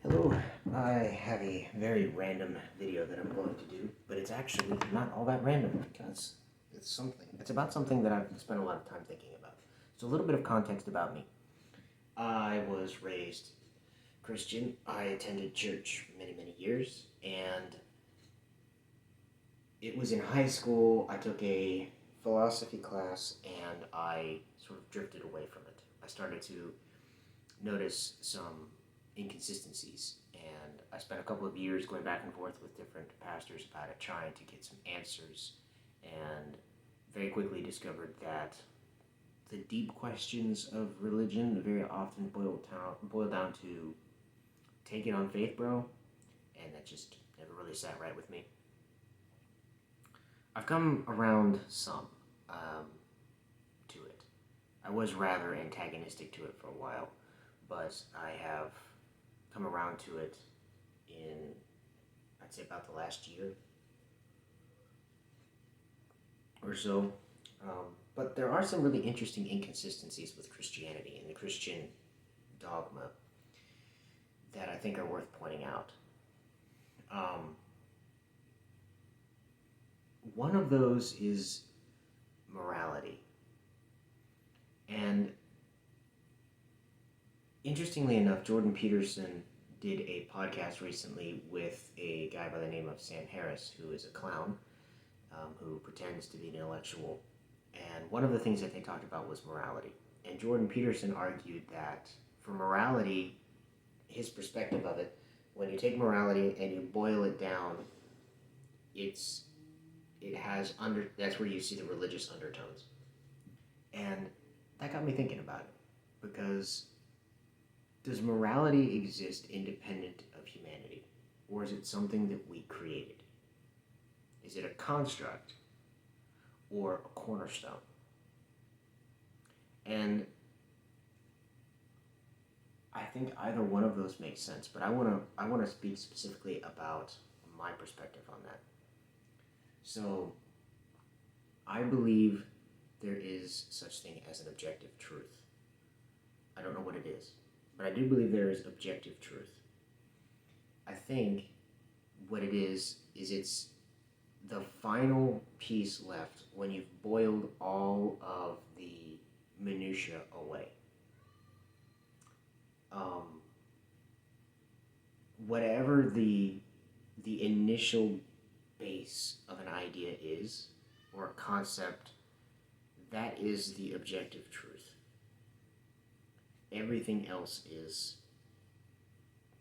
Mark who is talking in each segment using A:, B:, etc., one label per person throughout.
A: Hello, I have a very random video that I'm going to do, but it's actually not all that random because it's about something that I've spent a lot of time thinking about. So a little bit of context about me. I was raised Christian. I attended church many years, and it was in high school. I took a philosophy class and I sort of drifted away from it. I started to notice some inconsistencies, and I spent a couple of years going back and forth with different pastors about it, trying to get some answers, and very quickly discovered that the deep questions of religion very often boil down to take it on faith, bro, and that just never really sat right with me. I've come around some to it. I was rather antagonistic to it for a while, but I have come around to it in, I'd say, about the last year or so. But there are some really interesting inconsistencies with Christianity and the Christian dogma that I think are worth pointing out. Um, One of those is morality. And interestingly enough, Jordan Peterson did a podcast recently with a guy by the name of Sam Harris, who is a clown, who pretends to be an intellectual. And one of the things that they talked about was morality. And Jordan Peterson argued that for morality, his perspective of it, when you take morality and you boil it down, it's it has that's where you see the religious undertones. And that got me thinking about it, because does morality exist independent of humanity, or is it something that we created? Is it a construct or a cornerstone? And I think either one of those makes sense, but I want to speak specifically about my perspective on that. So, I believe there is such thing as an objective truth. I don't know what it is, but I do believe there is objective truth. I think what it is it's the final piece left when you've boiled all of the minutia away. Um, Whatever the initial base of an idea is, or a concept, that is the objective truth. Everything else is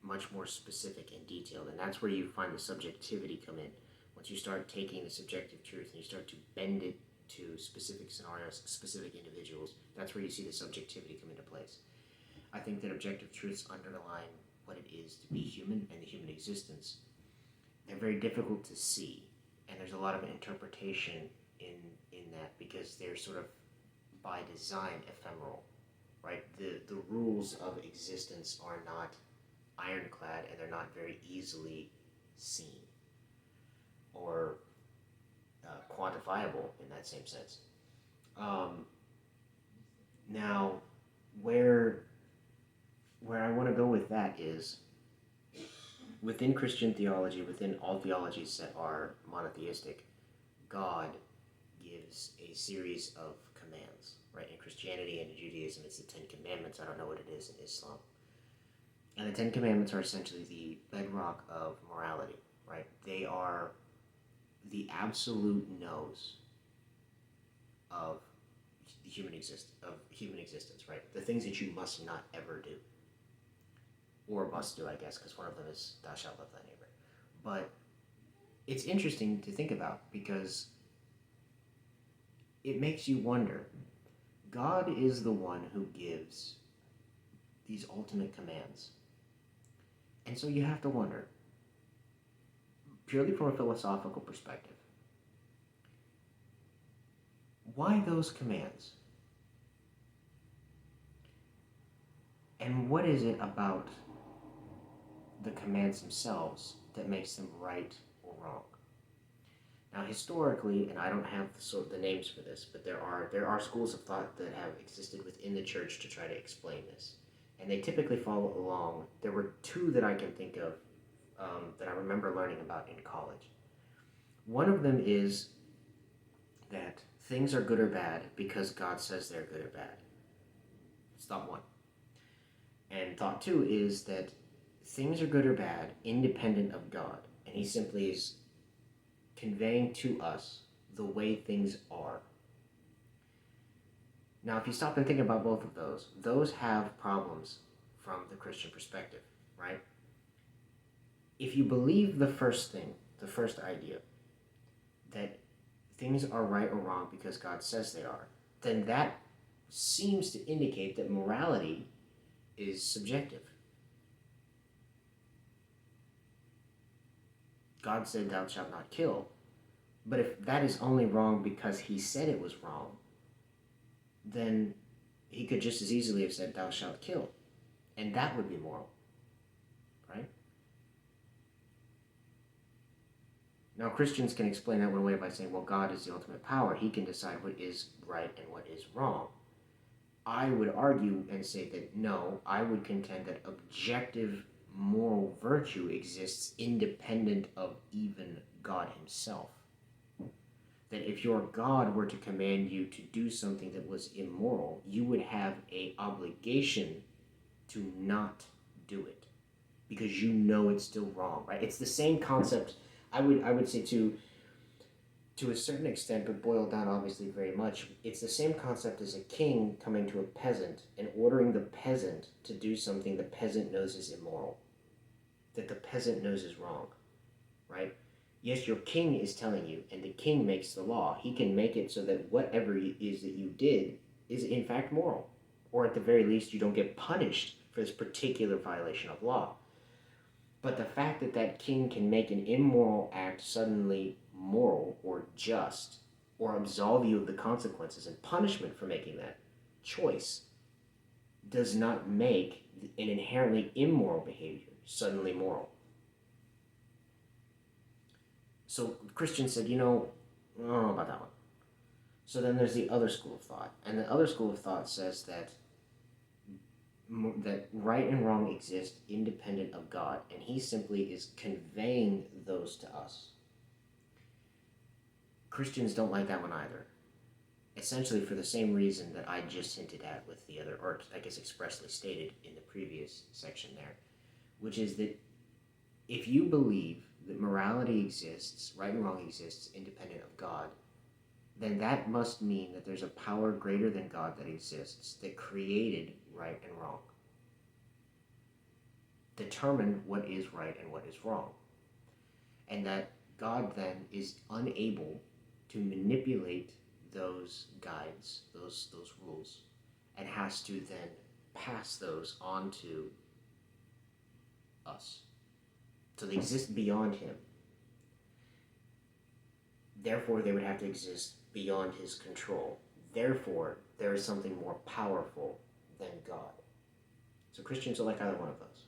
A: much more specific and detailed, and that's where you find the subjectivity come in. Once you start taking the subjective truth and you start to bend it to specific scenarios, specific individuals, that's where you see the subjectivity come into place. I think that objective truths underline what it is to be human and the human existence. They're very difficult to see, and there's a lot of interpretation in that, because they're sort of by design ephemeral, right? The rules of existence are not ironclad, and they're not very easily seen or quantifiable in that same sense. Um, Now, where I want to go with that is within Christian theology, within all theologies that are monotheistic, God gives a series of commands, right? In Christianity and in Judaism, it's the Ten Commandments. I don't know what it is in Islam. And the Ten Commandments are essentially the bedrock of morality, right? They are the absolute no's of human existence, right? The things that you must not ever do, or must do, I guess, because one of them is thou shalt love thy neighbor. But it's interesting to think about, because it makes you wonder. God is the one who gives these ultimate commands. And so you have to wonder, purely from a philosophical perspective, why those commands? And what is it about the commands themselves that makes them right or wrong? Now, historically, and I don't have the names for this, but there are schools of thought that have existed within the church to try to explain this. and they typically follow along. There were two that I can think of that I remember learning about in college. One of them is that things are good or bad because God says they're good or bad. It's thought one. And thought two is that things are good or bad independent of God. And he simply is conveying to us the way things are. Now, if you stop and think about both of those have problems from the Christian perspective, right? If you believe the first thing, the first idea, that things are right or wrong because God says they are, then that seems to indicate that morality is subjective. God said, "Thou shalt not kill." But if that is only wrong because he said it was wrong, then he could just as easily have said, "Thou shalt kill." And that would be moral, right? Now, Christians can explain that one way by saying, well, God is the ultimate power. He can decide what is right and what is wrong. I would argue and say that no, I would contend that objective moral virtue exists independent of even God himself. That if your God were to command you to do something that was immoral, you would have an obligation to not do it because you know it's still wrong, right? It's the same concept. I would say to a certain extent, but boiled down obviously very much, it's the same concept as a king coming to a peasant and ordering the peasant to do something the peasant knows is immoral, that the peasant knows is wrong, right? Yes, your king is telling you, and the king makes the law. He can make it so that whatever it is that you did is in fact moral, or at the very least you don't get punished for this particular violation of law. But the fact that that king can make an immoral act suddenly moral or just, or absolve you of the consequences and punishment for making that choice, does not make an inherently immoral behavior suddenly moral. So Christians said, I don't know about that one. So then there's the other school of thought. And the other school of thought says that right and wrong exist independent of God, and he simply is conveying those to us. Christians don't like that one either. Essentially for the same reason that I just hinted at with the other, or I guess expressly stated in the previous section there, which is that if you believe that morality exists, right and wrong exists independent of God, then that must mean that there's a power greater than God that exists that created right and wrong. Determine what is right and what is wrong. And that God then is unable to manipulate those guides, those rules, and has to then pass those on to us. So they exist beyond him. Therefore, they would have to exist beyond his control. Therefore, there is something more powerful than God. So Christians are like either one of those.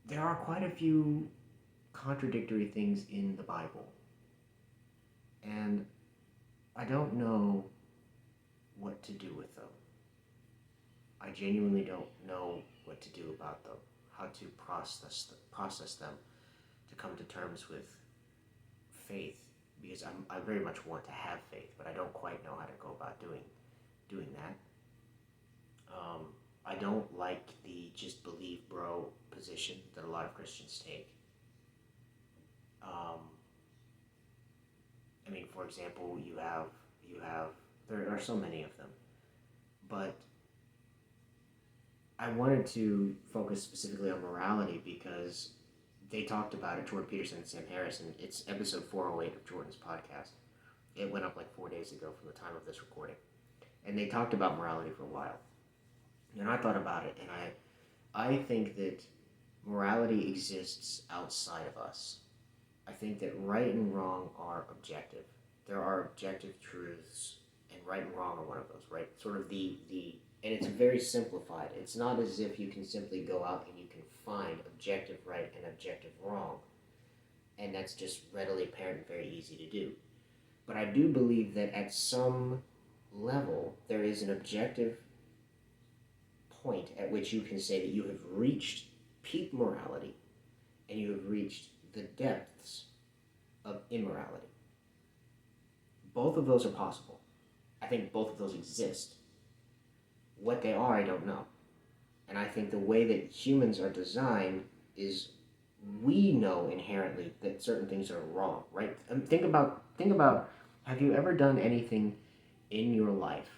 A: There are quite a few contradictory things in the Bible. And I don't know what to do with them. I genuinely don't know what to do about them, how to process them, to come to terms with faith, because I very much want to have faith, but I don't quite know how to go about doing that. I don't like the just believe bro position that a lot of Christians take. I mean, for example, you have there are so many of them, but I wanted to focus specifically on morality because they talked about it, Jordan Peterson and Sam Harris, and it's episode 408 of Jordan's podcast. It went up like 4 days ago from the time of this recording. And they talked about morality for a while. And I thought about it, and I think that morality exists outside of us. I think that right and wrong are objective. There are objective truths, and right and wrong are one of those, right? Sort of and it's very simplified. It's not as if you can simply go out and you can find objective right and objective wrong. And that's just readily apparent and very easy to do. But I do believe that at some level, there is an objective point at which you can say that you have reached peak morality and you have reached the depths of immorality. Both of those are possible. I think both of those exist. What they are, I don't know. And I think the way that humans are designed is we know inherently that certain things are wrong, right? Think about have you ever done anything in your life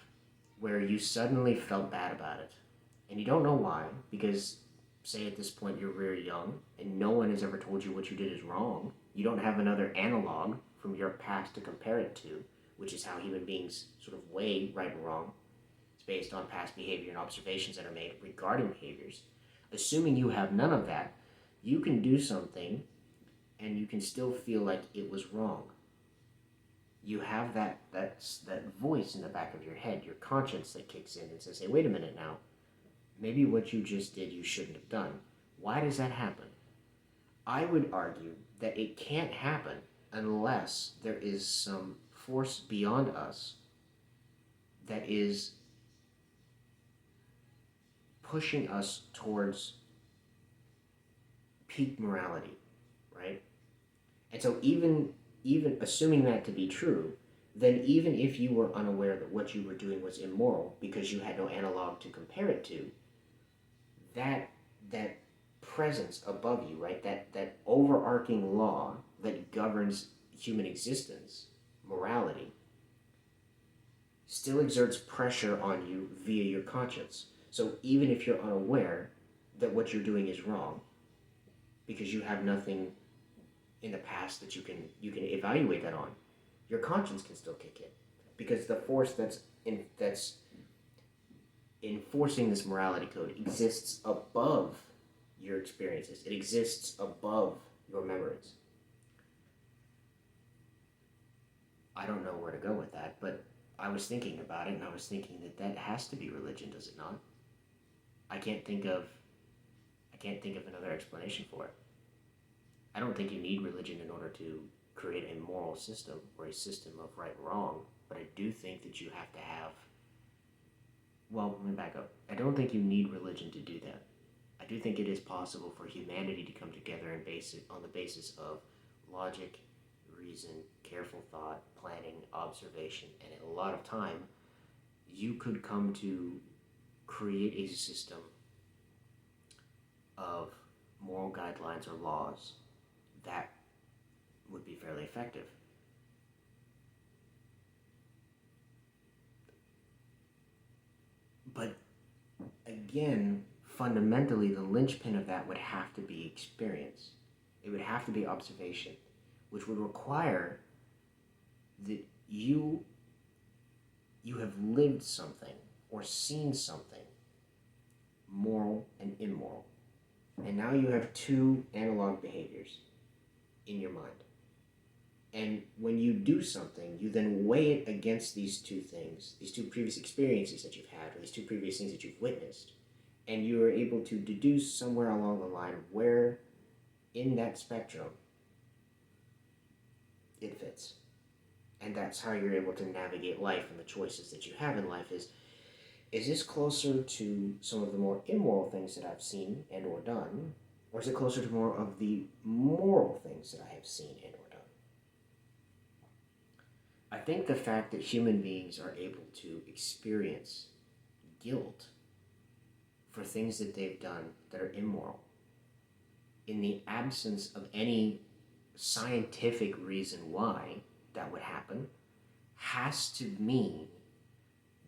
A: where you suddenly felt bad about it and you don't know why, because say at this point you're very young and no one has ever told you what you did is wrong. You don't have another analog from your past to compare it to, which is how human beings sort of weigh right and wrong. It's based on past behavior and observations that are made regarding behaviors. Assuming you have none of that, you can do something and you can still feel like it was wrong. You have that voice in the back of your head, your conscience that kicks in and says, hey, wait a minute now. Maybe what you just did you shouldn't have done. Why does that happen? I would argue that it can't happen unless there is some force beyond us that is pushing us towards peak morality, right? And so even assuming that to be true, then even if you were unaware that what you were doing was immoral because you had no analog to compare it to, that presence above you, right? That overarching law that governs human existence, morality, still exerts pressure on you via your conscience. So even if you're unaware that what you're doing is wrong, because you have nothing in the past that you can evaluate that on, your conscience can still kick in, because the force that's enforcing this morality code exists above your experiences. It exists above your memories. I don't know where to go with that, but I was thinking about it, and I was thinking that has to be religion, does it not? I can't think of another explanation for it. I don't think you need religion in order to create a moral system or a system of right and wrong, but I do think that you have to have. Well, let me back up. I don't think you need religion to do that. I do think it is possible for humanity to come together and base it on the basis of logic, reason, careful thought, planning, observation, and in a lot of time, you could come to create a system of moral guidelines or laws that would be fairly effective. But again, fundamentally, the linchpin of that would have to be experience. It would have to be observation, which would require that you have lived something or seen something moral and immoral. And now you have two analog behaviors in your mind. And when you do something, you then weigh it against these two things, these two previous experiences that you've had, or these two previous things that you've witnessed. And you are able to deduce somewhere along the line where in that spectrum it fits. And that's how you're able to navigate life, and the choices that you have in life is this closer to some of the more immoral things that I've seen and or done, or is it closer to more of the moral things that I have seen and or done? I think the fact that human beings are able to experience guilt for things that they've done that are immoral, in the absence of any scientific reason why that would happen, has to mean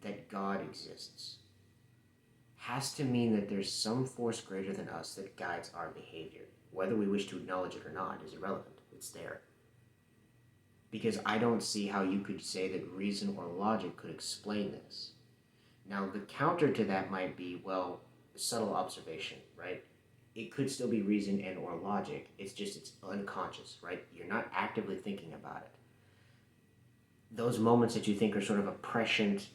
A: that God exists. Has to mean that there's some force greater than us that guides our behavior. Whether we wish to acknowledge it or not is irrelevant. It's there. Because I don't see how you could say that reason or logic could explain this. Now, the counter to that might be, well, subtle observation, right? It could still be reason and or logic. It's just it's unconscious, right? You're not actively thinking about it. Those moments that you think are sort of a prescient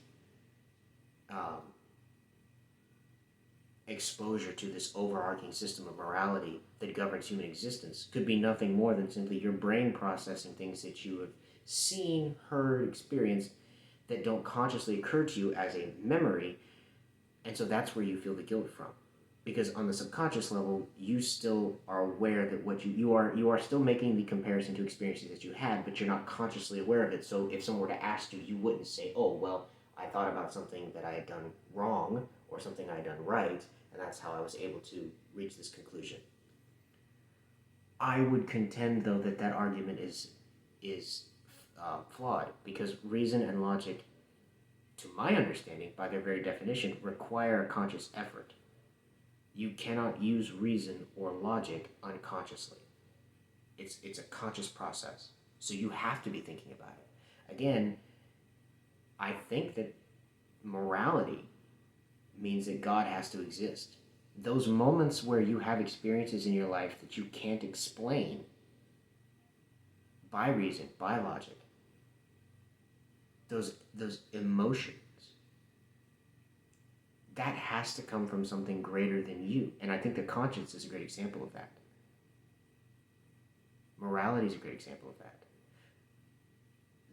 A: exposure to this overarching system of morality that governs human existence could be nothing more than simply your brain processing things that you have seen, heard, experienced that don't consciously occur to you as a memory, and so that's where you feel the guilt from. Because on the subconscious level, you still are aware that what you are still making the comparison to experiences that you had, but you're not consciously aware of it. So if someone were to ask you, you wouldn't say, "Oh, well, I thought about something that I had done wrong or something I had done right, and that's how I was able to reach this conclusion." I would contend, though, that that argument is flawed, because reason and logic, to my understanding, by their very definition, require a conscious effort. You cannot use reason or logic unconsciously. It's a conscious process. So you have to be thinking about it. Again, I think that morality means that God has to exist. Those moments where you have experiences in your life that you can't explain by reason, by logic, those emotions, that has to come from something greater than you. And I think the conscience is a great example of that. Morality is a great example of that.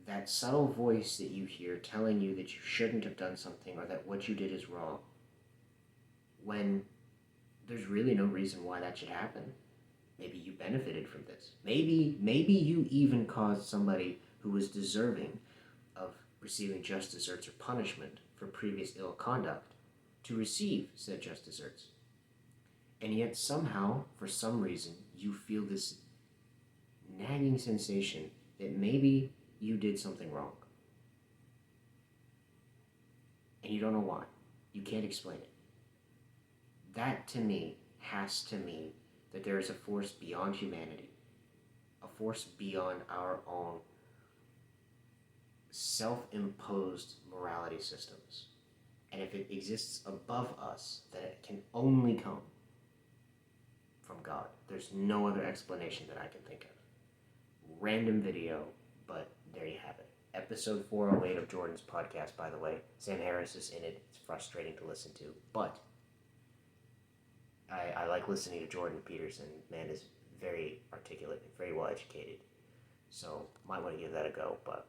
A: That subtle voice that you hear telling you that you shouldn't have done something or that what you did is wrong, when there's really no reason why that should happen. Maybe you benefited from this. Maybe you even caused somebody who was deserving of receiving just desserts or punishment for previous ill conduct to receive said just desserts. And yet somehow, for some reason, you feel this nagging sensation that maybe you did something wrong. And you don't know why. You can't explain it. That, to me, has to mean that there is a force beyond humanity, a force beyond our own self-imposed morality systems. And if it exists above us, then it can only come from God. There's no other explanation that I can think of. Random video, but there you have it. Episode 408 of Jordan's podcast, by the way. Sam Harris is in it. It's frustrating to listen to, but I like listening to Jordan Peterson. Man is very articulate and very well educated. So might want to give that a go, but